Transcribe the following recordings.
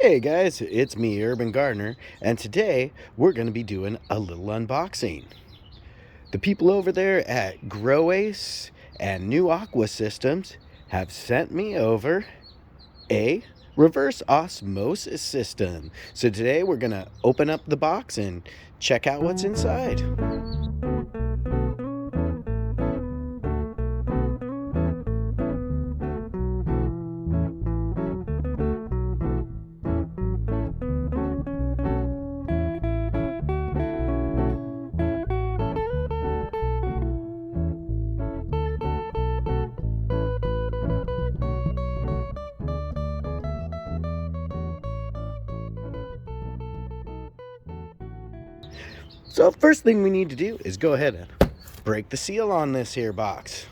Hey guys, it's me, Urban Gardener, and today we're going to be doing a little unboxing. The people over there at Growstar and New Aqua Systems have sent me over a reverse osmosis system. So today we're going to open up the box and check out what's inside. So first thing we need to do is go ahead and break the seal on this here box.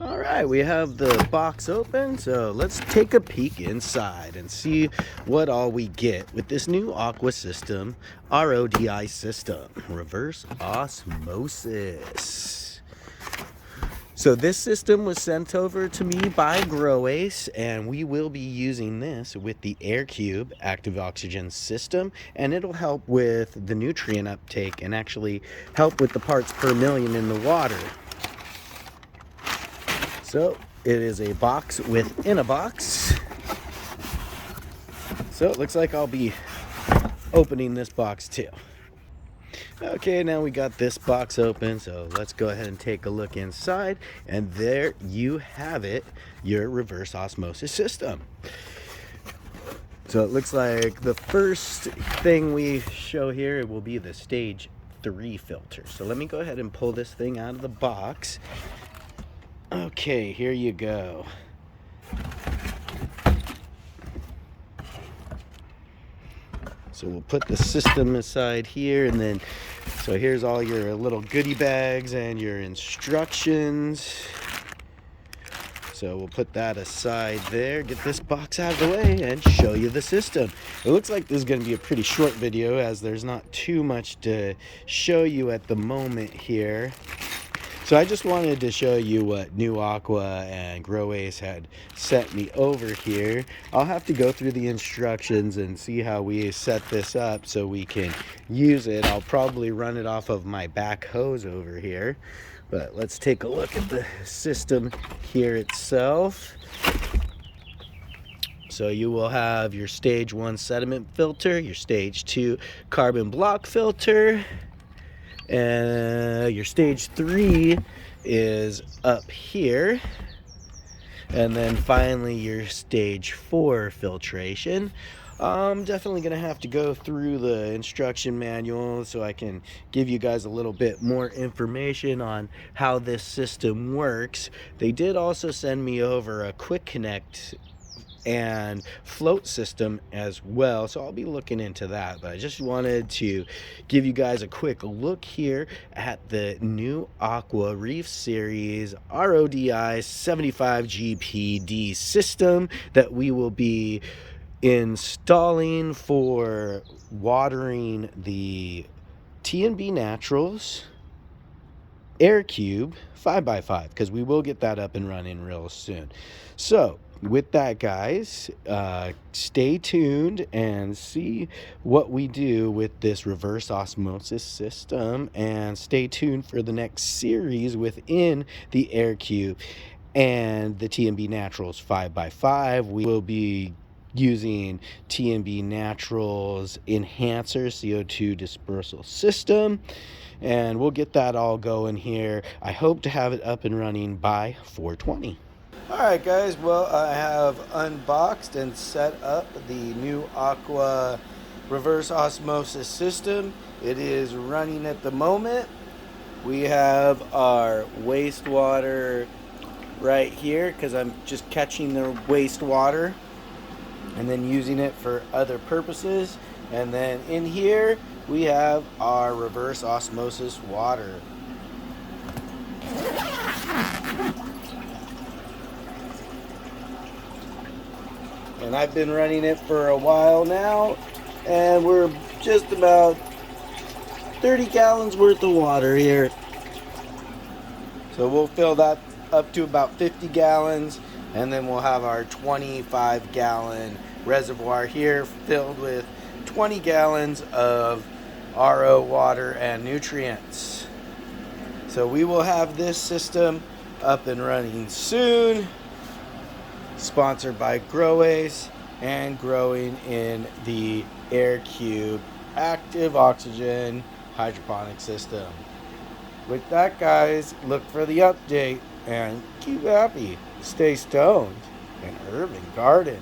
All right, we have the box open, so let's take a peek inside and see what all we get with this new Aqua system, RODI system, reverse osmosis. So this system was sent over to me by Growstar, and we will be using this with the AirCube active oxygen system, and it'll help with the nutrient uptake and actually help with the parts per million in the water. So it is a box within a box. So it looks like I'll be opening this box too. Okay, now we got this box open, so let's go ahead and take a look inside, and there you have it, your reverse osmosis system. So it looks like the first thing we show here will be the stage 3 filter. So let me go ahead and pull this thing out of the box. Okay, here you go. So we'll put the system aside here, and then so here's all your little goodie bags and your instructions. So we'll put that aside there, get this box out of the way, and show you the system. It looks like this is going to be a pretty short video, as there's not too much to show you at the moment here. So I just wanted to show you what New Aqua and Growstar had sent me over here. I'll have to go through the instructions and see how we set this up so we can use it. I'll probably run it off of my back hose over here. But let's take a look at the system here itself. So you will have your stage 1 sediment filter, your stage 2 carbon block filter, and your stage 3 is up here, and then finally your stage 4 filtration. I'm definitely gonna have to go through the instruction manual so I can give you guys a little bit more information on how this system works. They did also send me over a quick connect and float system as well, so I'll be looking into that. But I just wanted to give you guys a quick look here at the new Aqua Reef Series RODI 75 GPD system that we will be installing for watering the T&B Naturals AirCube 5x5, because we will get that up and running real soon. So with that, guys, stay tuned and see what we do with this reverse osmosis system, and stay tuned for the next series within the AirCube and the T&B Naturals 5x5. We will be using T&B Naturals enhancer CO2 dispersal system, and we'll get that all going here. I hope to have it up and running by 420. Alright guys, well, I have unboxed and set up the new Aqua reverse osmosis system. It is running at the moment. We have our wastewater right here, because I'm just catching the wastewater and then using it for other purposes. And then in here we have our reverse osmosis water. And I've been running it for a while now, and we're just about 30 gallons worth of water here. So we'll fill that up to about 50 gallons, and then we'll have our 25 gallon reservoir here filled with 20 gallons of RO water and nutrients. So we will have this system up and running soon. Sponsored by Groways and growing in the Air Cube active oxygen hydroponic system. With that, guys, look for the update and keep happy, stay stoned, and urban garden.